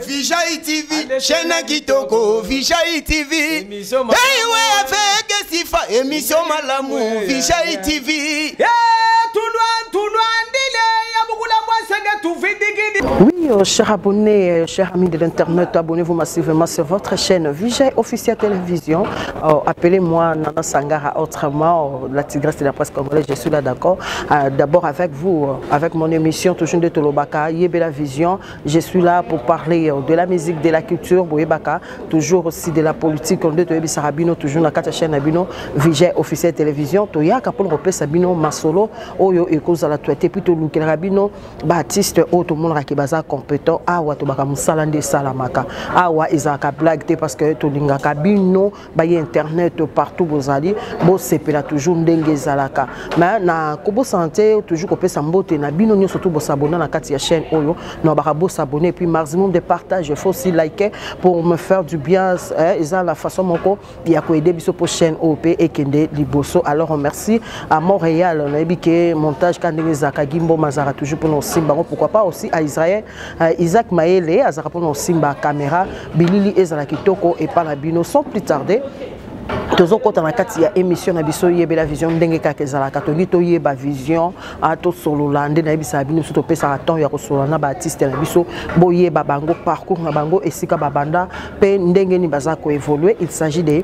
Vijay TV, chaîne Kitoko, Vijay TV. Hey, ouais, avec Sifa, émission Malamou, Vijay TV. Oui, chers abonnés, chers amis de l'internet, abonnez-vous massivement sur votre chaîne Vijay Officiel Télévision. Appelez-moi Nana Sangara, autrement la tigresse de la presse congolaise. Je suis là, d'accord. D'abord avec vous, avec mon émission toujours de Tolobaka, Yébela Vision. Je suis là pour parler de la musique, de la culture, Boyebaka, toujours aussi de la politique. On dit que Sarabino, toujours dans la chaîne Abino, Vijay Officiel Télévision. Toya Kapol Repé Sabino, Masolo, Oyo Eko Zalatouete, puis Tolukel Rabino, Baptiste, tout le monde qui est compétent. Awa Tobaka Moussalande Salamaka. Awa Isaka blague parce que Tolinga Kabino, Baye Internet partout, vous allez, bon, c'est là toujours Ndengue Zalaka. Mais na Kobo Santé, toujours Kopé Sambote, na Bino, surtout pour s'abonner à la chaîne Oyo, nous avons s'abonner, et puis maximum de partage, il faut aussi liker pour me faire du bien. Ils ont la façon mon il y a aider biso pour chaîne OP et Kende Liboso. Alors on merci à Montréal, on a dit que montage Kandenge Zaka Gimbo Mazara toujours pour nos Simba, pourquoi pas aussi à Israël, Isaac Maele, à pour nos Simba caméra, Bilili Ezala Kitoko et Palabino sans plus tarder. Toujours quand on a quatre émissions na biso Yébela Vision ndenge kakezala catholique to yeba vision a to solo lande na bisa bino surtout pesa temps ya ko solo na artiste na biso boye babango parcours na bango esika babanda pe ndenge ni baza ko évoluer. Il s'agit de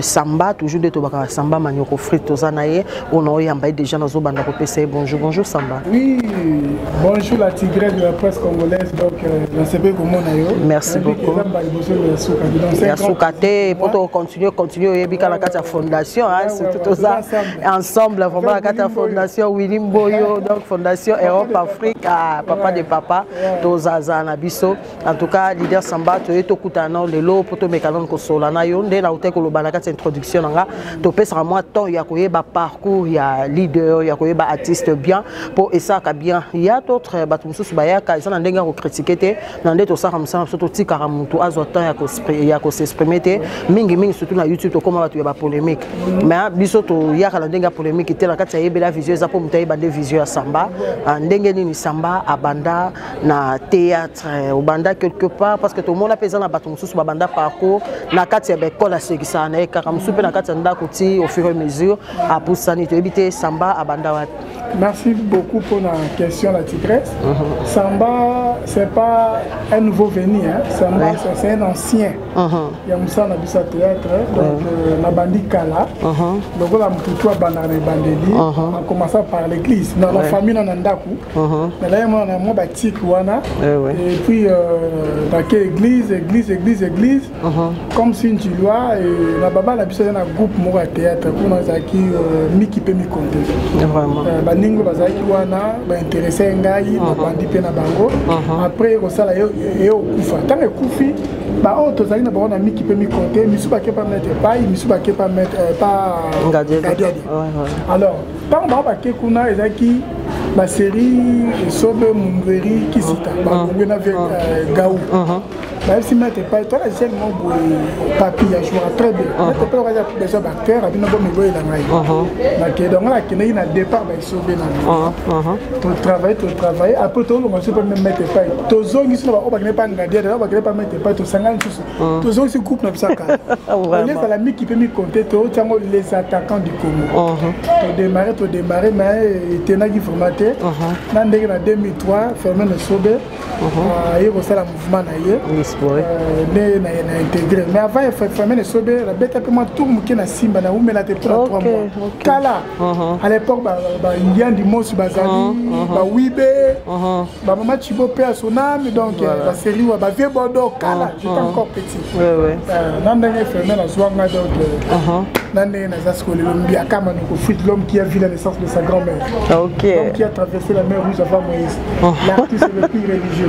samba toujours de tobaka samba manioko frito zanaye on a yamba déjà na zo banda ko pesa. Bonjour Samba. Oui, bonjour la tigresse de la presse congolaise, donc je sais pas comment na yo. Merci beaucoup. Merci pour continuer la fondation, c'est tout ça ensemble, vraiment la fondation William Boyo, donc fondation Europe Afrique, papa de papa, Tozaza Nabiso. En tout cas, leader Samba, tu es au Koutano, le lot pour te mécanon que Solana Yonde, la hauteur que le balakat introduction, tu peux à moi tant, il y a quoi parcours, il y a leader, il y a quoi artiste bien, pour et ça bien. Il y a d'autres batumsus bayaka, ils sont en dengue critiquer, dans des tosa comme ça, surtout ti karamutu, azotan il y a qu'on s'exprimer, mingi surtout na YouTube, comment tu as polémique. Mais bisoto ya kala ndenga polémique était la kati ya Yébela Vision za po mutayi bande vision ya samba ndenge nini samba abanda na théâtre au banda quelque part parce que tout le monde a pesé na bato mususu babanda parcours na kati ya école à sekisa na kaka musupe na kati ya ndako ti au fur et à mesure a poussani to ebité samba abanda wa. Merci beaucoup pour la question, la tigresse. Samba, c'est pas un nouveau venu, hein. Samba, c'est un ancien. Il y a Moussa Nabissa Théâtre, donc la bandit Kala. Donc là, on a commencé par l'église. Dans la famille, on a Ndaku. Mais là, on a un bâti Kouana. Et puis, église. Comme si tu vois, la baba, la bissa, un groupe Moura Théâtre. Pour nous, qui Miki peut me compter. Vraiment. Ningo bazaki wana ba intéressé ngai na bandi pe na bango après ko sala yo kufa tant kufi ba on to zali na ba na miki pe mi compter misu ba ke pas mettre paille misu ba ke pas mettre pas ngadiadi. Alors tant ba ke kuna ezaki la série Sobe Mungweri qui cita ba ngena avec Gaou. Même si tu pas toi la scène mon papi a joué très bien. Tu peux regarder des acteurs avec nos bons boy dans la donc là qui n'est pas départ ba sauver na. Tu travailles après tout on se peut même mettre pas. Tu zongi sur ba ba pas ngadia ba pas mettre pas tu 50 tu zongi sur coupe na bisaka. On laisse à l'ami qui peut me compter tu les attaquants du Congo. Tu démarrer mais tena qui formaté. Dans 2003 fermé le Sobe. Il y a aussi le mouvement intégré. Mais avant, il faut fermer les sobé. La bête a comment tout le monde qui a Simba, na oumela te prend 3 mois. Kala. À l'époque, il y a des mots sur Bazali, Wibe, Maman Chibo perd son âme, donc la série où Vieux Bordeaux, Kala. J'étais encore petit. Nandenge fermé la Zouanga, donc Nandenge Nazasko, l'homme qui a vu la naissance de sa grand-mère. L'homme qui a traversé la mer Rouge avant Moïse. L'artiste le plus religieux.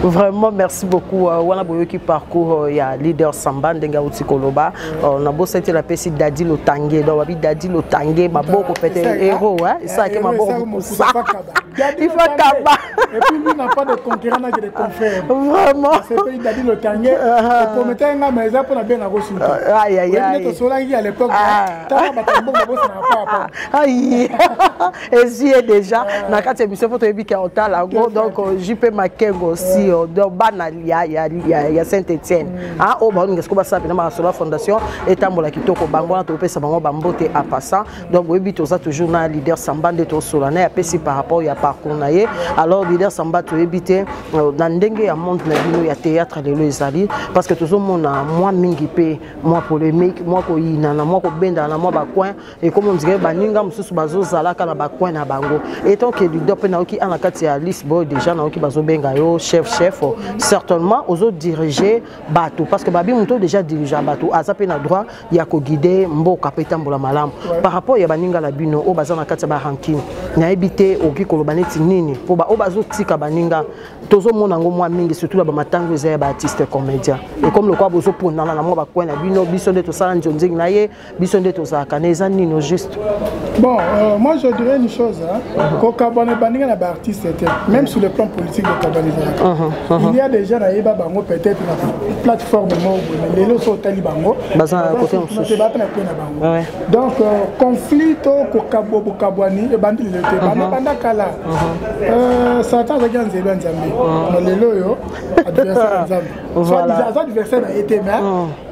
Vraiment, merci beaucoup. Wana boyo qui parcourt, il y a leader Samba Ndenga Utikoloba. On a beau sentir la PC Dadi Lotangé, donc Dadi Lotangé, ma beaucoup peut-être héros, hein. Ça qui m'a beaucoup. Il faut Kaba. Et puis lui n'a pas de concurrent, n'a que des confrères. Vraiment. C'est lui Dadi le Tangué. Le prometteur n'a mais ça pour la bien avoir souté. Aïe aïe aïe. Solangi à l'époque. Aïe. Et si déjà na kati émission photo ebi ka otala donc JP Makengo aussi donc banalia ya Saint-Étienne. Ah o ba ngesko ba sape na ma sola fondation etambola kitoko bango na to pesa bango bambote a passant donc ebi toza toujours na leader Samba de to solana ya pesi par rapport ya parcours na ye alors leader Samba to ebité na ndenge ya monde na bino ya théâtre lelo ezali parce que toujours mona moi mingi pe moi polémique moi ko yina na moi ko benda na moi ba coin et comme on dirait baninga mususu bazo zalaka na ba coin na bango et tant que leader pe na oki ana kati ya Lisboa déjà na oki bazo benga yo chef certainement aux autres diriger bateau parce que babi muto déjà diriger bateau azape na droit ya ko guider mboka pe tambola malamu par rapport ya baninga la bino o bazana kati ya ba ranking na ebité oki koloba neti nini po ba o bazo tika baninga tozo mona ngo moi mingi surtout ba matango ezaya ba artiste comédien et comme le quoi bozo pona na moi ba coin na bino biso de to sala njonzing na ye biso de to zaka neza nino juste bon moi je dirais une chose ko kabone baninga na ba artiste même sur le plan politique de Kabane il y a des gens là bango peut-être na plateforme mo mais les autres tali bango bazana côté donc conflit ko kabo kabwani e bandi le te banda kala ça t'a de ganze ben zambi no lelo yo adversaire zambi soit adversaire a été mais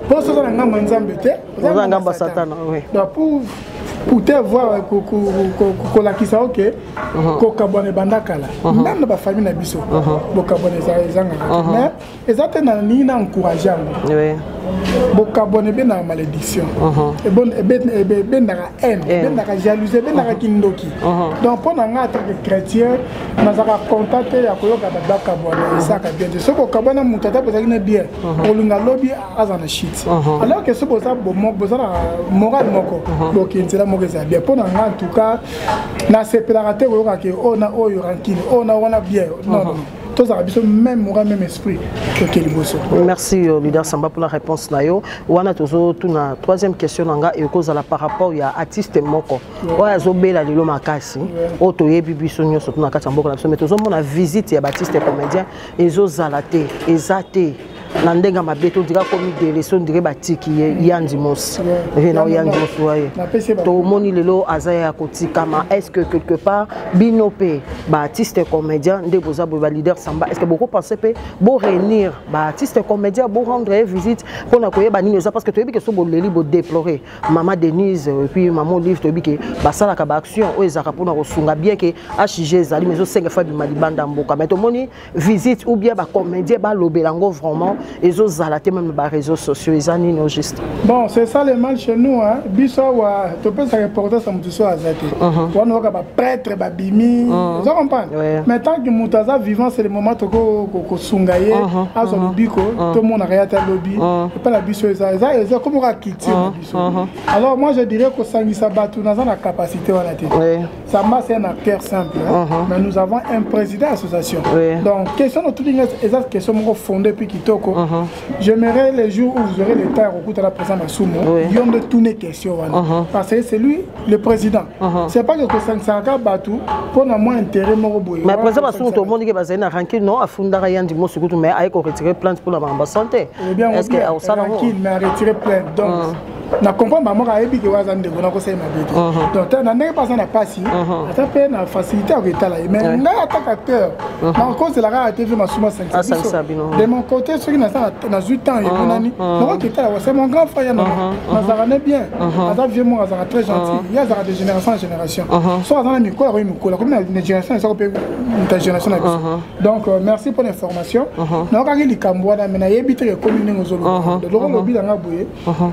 pour ça na ngamba nzambe te ngamba satana oui pour te voir ko la kisa ok ko kabone bandakala même na ba famille na biso bo kabone zanga mais ezate na ni na encourager oui bo kabone be na malédiction et bon be na haine be na jalousie be na kindoki donc pour na ngata que chrétien na zaka contacter ya ko yoka ba kabone ça ka bien so ko kabona mutata bo zaki na bien ko lunga lobby azana shit alors que so bo za bo mo bo za moral moko bo kinzela bien pour en tout cas na séparate que on a oyo ranking on a bien non tous les même moral même esprit que Liboso. Merci leader Samba pour la réponse nayo wana tozo tuna troisième question nanga et cause la par rapport ya artiste moko oya zobela lilo makasi o toyebi biso nyoso tuna kati mboka na biso mais tozo mona visite ya artiste comédien ezo zalate ezate nandenga mabeto dira comme des leçons dire batiki yandi mos na yandi mos waye to moni lelo azaya kotika ma est-ce que quelque part binope ba artiste comédien nde boza bo leader Samba est-ce que beaucoup penser pe bo réunir ba artiste comédien bo rendre visite pour na koyeba nini ça parce que toyebi que so bo leli bo déplorer maman Denise et puis maman Olive toyebi que ba sala ka ba action o ezaka pour na kosunga bien que HG zali mais zo 5 fois bi malibanda mboka mais to moni visite ou bien ba comédien ba lobelango vraiment et autres zalaté même les réseaux sociaux ils en ont juste bon c'est ça le mal chez nous hein biso wa tu peux ça reporter ça mutuso azaté on va ba prêtre ba bimi vous comprenez mais tant que mutaza vivant c'est le moment ko sungaye azo biko tout le monde a réata lobby pas la biso ça comme on a quitté biso alors moi je dirais que sangisa batu na la capacité on a été ça m'a c'est un acteur simple mais nous avons un président association donc question de tout les exact question mon fondé puis kitoko j'aimerais les jours où vous aurez le temps au cours de la présence de Soumo, ils ont de tourner questions. Parce que c'est lui le président. C'est pas que ça a battu pour moins intérêt. Mais le président Soumo, tout le monde dit que c'est un ranking, non, à Fundara Yandi Mosukutu, mais il a retiré plainte pour la santé. Est-ce que c'est un ranking, mais a retiré plainte. Donc, na comprend maman a ebi que wazan de bona ko sai ma bete donc na n'est pas na passi ça peut na facilité à retala mais na attaque acteur na cause de la radio TV ma souma 500 de mon côté ceux qui na 8 ans et bonani donc qui était c'est mon grand frère na ça va bien ça vieux moi ça très gentil il y a de génération en génération soit dans mi quoi mi ko la comme une génération ça peut une génération donc merci pour l'information na ka li kambwa na na yebi très commune ngozolo de lo lobi na ngaboye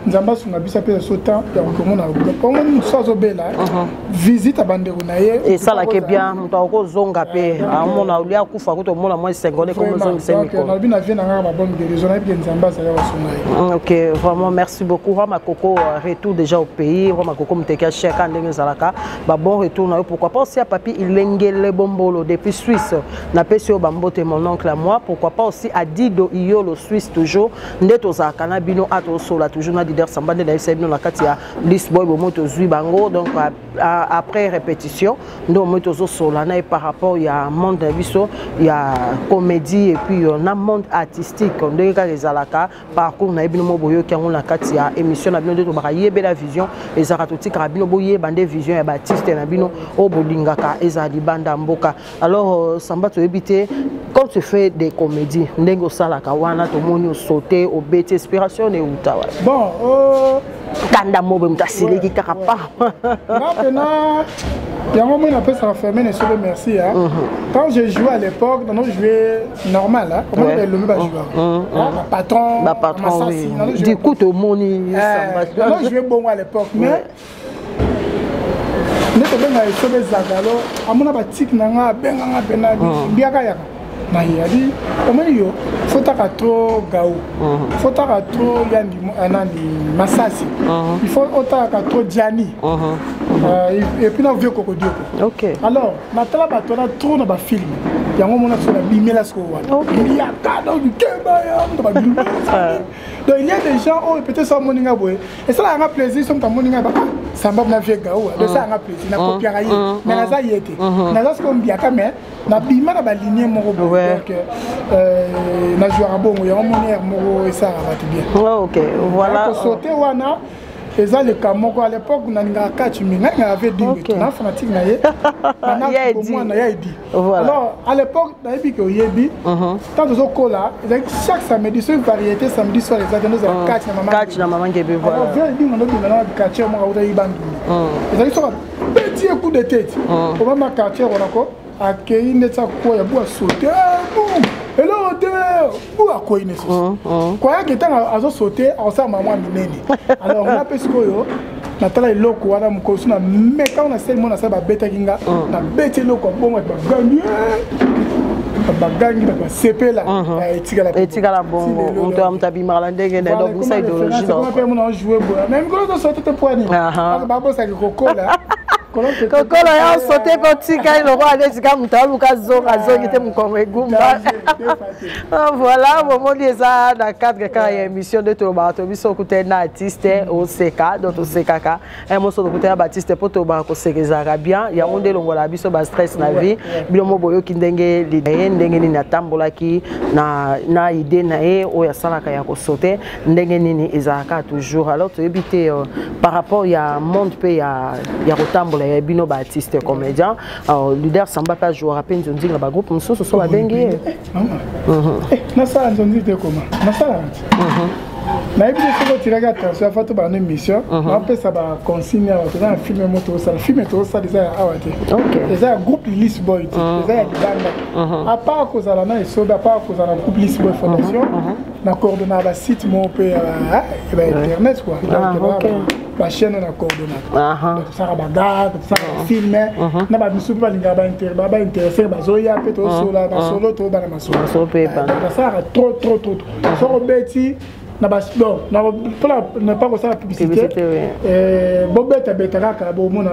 nzamba sunga bisa pe sautant donc on a comme ça bela visite à bandero na ye et ça là que bien to ko zonga pe on a ulia kufa ko to mona moi sengole comme zonga semiko on a bien vient na ba bonne guérison et bien nzamba ça va sunga OK vraiment merci beaucoup Rama Koko retour déjà au pays Rama Koko mteka cheka ndenge zalaka ba bon retour na pourquoi pas aussi à papi ilengele bombolo depuis Suisse na pesio bambote mon oncle à moi pourquoi pas aussi à Dido Iolo Suisse toujours ndeto za kana bino ato sola toujours na leader Samba de la kati ya Lisboa bomoto zui bango donc après répétition donc moi toujours solana et par rapport il y a monde biso il y a comédie et puis on a monde artistique on dit que les alaka parcours na bino boyo ki on a kati ya émission na bino de to ba yebe la vision et zaratoti karabino boye bande vision ya Baptiste na bino o bolingaka ezali banda mboka alors samba to ebité quand tu fais des comédies ndengo salaka wana to moni sauter au bête inspiration et utawa bon kanda mobe mtasili ki karapa maintenant il y a un moment où on appelle ça fermer les cheveux merci hein. Quand je jouais à l'époque on jouait normal hein comment on le met joueur patron oui. Du coup to moni samba on jouait bon à l'époque mais ne te benga les cheveux zagalo amona batik nanga benga pena biaka yaka na yadi comment yo fotaka trop gaou fotaka trop yandi anani masasi il faut otaka trop diani et puis na vieux cocodio OK alors na tala batona trop na ba film yango mona so na bimela sko wa il y a cadeau du keba ya ndo ba bimela donc il y a des gens oh peut-être ça moninga boy et ça a un plaisir som ta moninga ba samba na vieux gaou de ça a un plaisir na copier mais na za yete na za sko mbiaka mais na bima na ba lignée moko donc na jouer bon ya monière moko et ça va bien OK voilà sauter wana et ça le camon à l'époque on a une carte minga avait dit na fanatique na ye na ya dit alors à l'époque na yebi que yebi tant de cola chaque samedi sur une variété samedi soir les adonnes à carte na maman ngebe voilà alors viens dit on a dit na quartier moi au ibandu et ça petit coup de tête on va ma quartier on a quoi à qui ne ça quoi ya bois sauter et là on a quoi une quoi que tant à sauter on ça maman minene alors on a pesco yo na tala iloko wana mkosu na mais quand on a seulement na ça ba beta kinga na bete loko bon ba gangi bagangi ba CP là etika la bongo on doit mtabi marlandenge na donc ça idéologie donc on a joué même quand on sauter te poignet ba bossa ki kokola kokolo ya sauter petit quand le roi allait dire mtalu kazoka zokite mkongo egumba voilà moment ça dans cadre ka émission de to ba to biso kuté na artiste au CK donc au CKK un morceau de kuté Baptiste poto ba ko sekeza bien ya onde longola biso ba stress na vie bilomo boyo kindenge ndenge nini atambolaki na idée na e o ya salaka ya ko sauter ndenge nini ezaka toujours alors to éviter par rapport ya monde pe ya kotambola ya bino ba artiste comédien leader samba ka jouer à peine nzinga ba groupe mususu so ba bengi na ça nzinga te comment na ça na ebi de tirer attention à faire ba émission on peut ça ba consigne dans un film moto ça film to ça déjà awate OK déjà groupe List Boy déjà à part cause à la na so à part cause à la groupe List Boy fondation na coordonner ba site mon pe internet quoi la chaîne na coordonner ça ba gars ça film na ba bisu ba linga ba intéressé ba zoya pe to solo ba solo to ba na solo pe ça trop so beti na ba non na pas ça la publicité bobeta betaka ka bo mona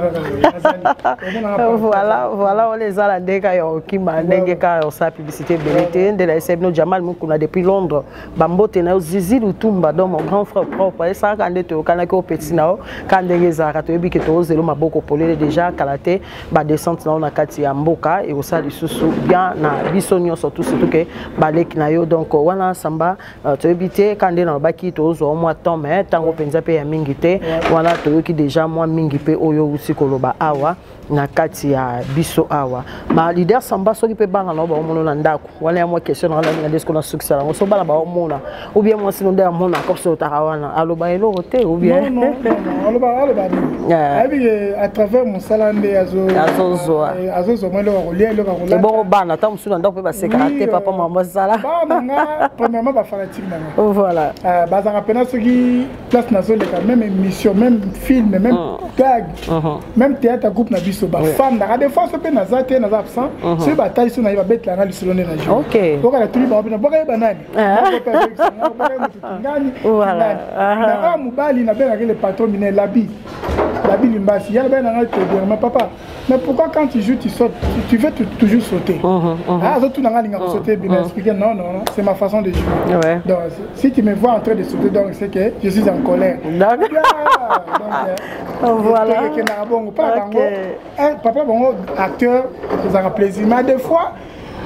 voilà on les a la ndeka yo kima ndenge ka sa publicité belité de la SMN Jamal Mukuna depuis Londres bambote na Zizi Lutumba donc mon grand frère propre et ça quand tu kana ko petit nao quand ndenge za ka to yebi ke to zelo maboko polele déjà kalaté ba descente na kati ya mboka et ça lisusu bien na bisonyo surtout que balek na yo donc wana samba to yebité quand na baki tozo moi temps mais tango penza pe ya mingi te wana toyoki déjà moi mingi pe oyo usi koloba awa na kati ya biso awa ba leader samba soki pe banga na ba omono na ndako wana ya moi question na nga desko na succès la so bala ba omona ou bien moi sinon nda mona ko so tarawana aloba elo roté ou bien non aloba à travers mon salande azo moi le relier le rola bon bana tam suna ndako pe ba sécurité papa maman sala bana premièrement ba fanatique na voilà baza rapena soki place na zo le même émission même film même gag même théâtre groupe na biso ba femme na des fois pe na za te na za absent c'est bataille sur na ba bet la na lisolone na jour OK boka la tuli ba bina boka banani ngani voilà na mubali na bela le patron mine labi la bilimba, il y a le bain te dire, mais papa, mais pourquoi quand tu joues, tu sautes, tu veux toujours sauter? Ah, tout le monde sauter, bien expliquer, non, c'est ma façon de jouer. Ouais. Donc, si tu me vois en train de sauter, donc c'est que je suis en colère. Donc, voilà. Papa, bon, acteur, ça a plaisir. Mais des fois,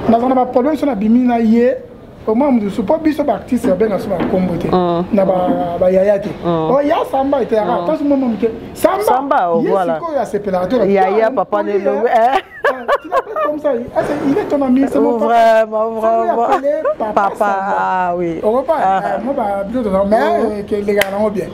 nous avons un problème sur la bimina hier. Au moins, je ne suis pas un artiste qui a un comboté. Il y a Samba, il y a Samba, voilà. Il y a papa de l'eau. Comme ça, il est ton ami, c'est mon papa. Vraiment. Papa, ah oui.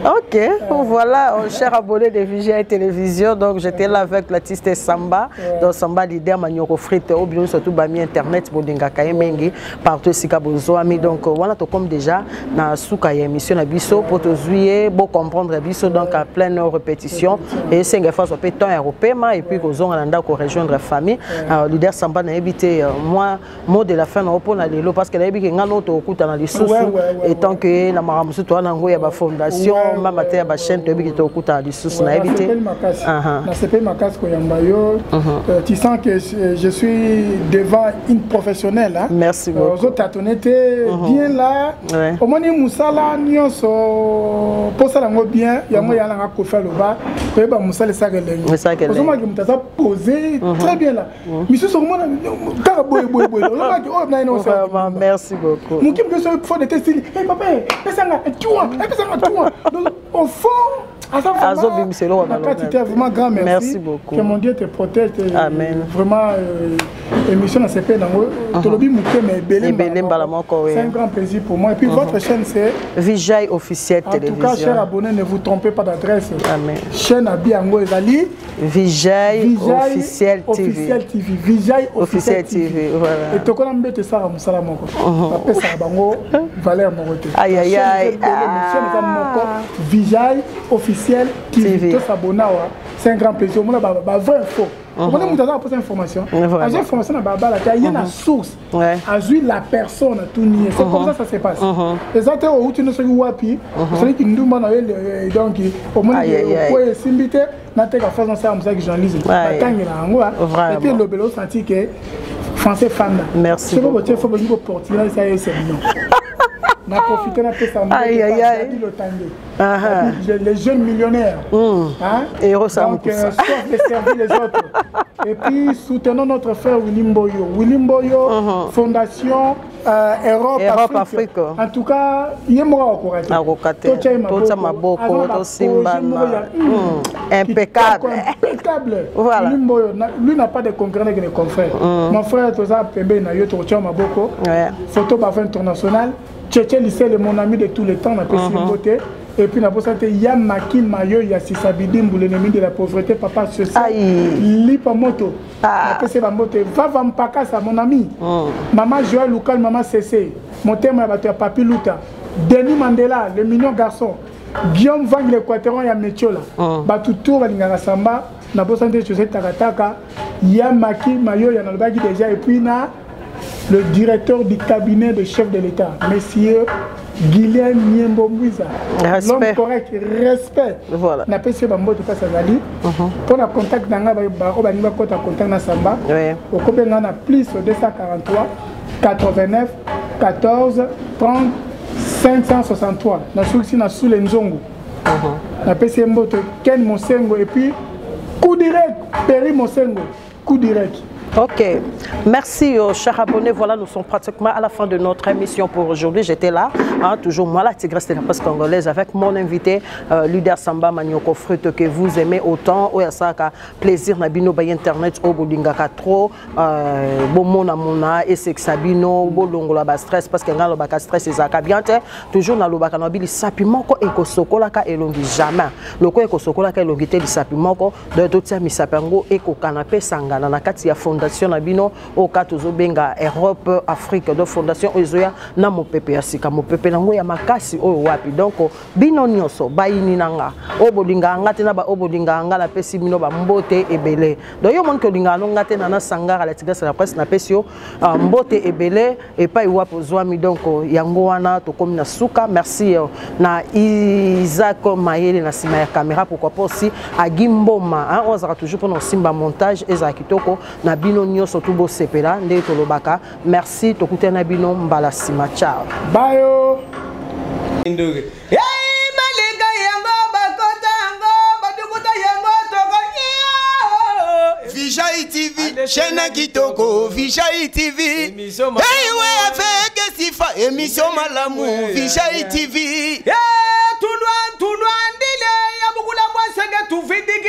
Ok, voilà, cher abonné de VGI Télévision. Donc, j'étais là avec l'artiste Samba. Donc, Samba, leader, Manioko Frite, ou bien surtout, Bami Internet, Bodinga Kayemengi, partout, Sikabo. Donc voilà, comme déjà na souka émission na biso pour te jouer, pour comprendre biso donc à pleine répétition et 5 fois sur temps européen et puis aux on anda ko rejoindre famille leader Samba na éviter moi mot de la fin na opona lelo parce que na éviter ngano to okuta na lisusu et tant que na maramusu to na ngo ya ba fondation mama te ba chaîne to éviter to okuta na lisusu na éviter na CP Makas ko yambayo tu sens que je suis devant une professionnelle hein. Merci beaucoup. Bien là, au moins Moussala nyonso pour ça lango bien, il y a moyen là ko faire le bas, que ba Moussala ça que lengo. Au moins que mutaza poser très bien là. Monsieur sur moi ka boy. Merci beaucoup. Mon qui me so faut de tester. Eh papa, ça nga tuwa, ça nga tuwa. Donc au fond vraiment grand merci. Merci beaucoup. Que mon Dieu te protège. Amen. Vraiment, émission dans CP c'est un grand plaisir pour moi. Et puis votre chaîne c'est VGI Officiel Télévision. En tout cas, chers abonnés, ne vous trompez pas d'adresse. Amen. Chaîne Abiango Ezali. VGI Officiel TV. VGI Officiel TV. Voilà. Et tu connais bien ça à Moussala Moko. Après ça, Bango, Valère Moroté. Aïe aïe aïe. VGI Officiel TV. C'est un grand plaisir. On a vrai info. On a posé information. J'ai information à Baba, il y a une source. À jouer la personne tout nier. C'est comme ça se passe. Les autres où tu ne sais où wapi, celui qui nous demande donc au moins il s'inviter n'a pas qu'à faire ça comme ça que journaliste. Et puis le bélo senti que français fan. Merci. C'est bon, il faut que porter ça c'est bien. On a profité de ça. Aïe aïe aïe. Les jeunes millionnaires. Et donc, sauf de servir les autres. Et puis, soutenons notre frère William Boyo. William Boyo, Fondation Europe Afrique. En tout cas, il est mort au impeccable. Voilà. Lui n'a pas de concurrent avec les confrères. Mon frère, Toza Pembe, n'a eu Maboko. Photo Bafin international. Tchétché Lycée, mon ami de tous les temps, on a passé une beauté. Et puis, on a posé Yamaki Mayo, Yassissabidim, l'ennemi de la pauvreté, papa, ceci. Lipa moto. On a passé la moto. Va Vampakasa, mon ami. Maman Joël Loukal, maman Cessé. Mon thème est Papi Luta. Denis Mandela, le mignon garçon. Guillaume Vang, l'équateur, il y a Métiola. Batoutour, Lingara Samba. On a posé José Takataka. Yamaki Mayo, il y en a le bagage déjà. Et puis, le directeur du cabinet de chef de l'État, monsieur Guilhem Niembo Mouiza. L'homme correct, respect. Voilà. On a passé Bambo de Passazali. Pour le contact d'Anga, on a contact dans Samba. Au Kobe, on a plus 243 89 14 30 563. On a sous les Nzongo. On a passé Mbote Ken Mosengo et puis coup direct, Péri Mosengo. Coup direct. Ok, merci chers abonnés. Voilà, nous sommes pratiquement à la fin de notre émission pour aujourd'hui. J'étais là, toujours moi, la tigresse de la presse congolaise, avec mon invité, leader Samba Manioko Frute, que vous aimez autant. Oh, ça a plaisir, Nabino, by Internet, au Boudinga 4, Bomona Mona, et c'est Sabino, Bolongo la stress, parce que dans le stress, c'est ça. Toujours dans le Bakanabili, Sapimoko et Kosokolaka et Longi jamais. Le quoi et Kosokolaka et Longité, le Sapimoko, de tout ça, Misapango et Kokanapé Sangana, Nakatia Fond. fondation na bino o katozo benga Europe Afrique de fondation ozoya na mopepe ya sika mopepe nango ya makasi oyo wapi donc bino nyonso bayini nanga obolinga ngate na ba obolinga ngala pesi bino ba mbote ebele donc yo mon ko linga ngate na Sangara la Tigresse la presse na pesio mbote ebele et pas wapo zwami donc yango wana to komi na suka merci na Isaac Mayele na sima ya caméra pourquoi pas aussi agimboma hein on sera toujours pour nos simba montage eza kitoko na bino nyonso tubo sepela nde to lobaka merci to kutena bino mbala sima ciao bayo Vijay TV, chaîne kitoko, Vijay TV. Hey ouais avec Sifa, émission Malamou, Vijay TV. Tout loin, dile, ya beaucoup la moi, c'est que tout vide.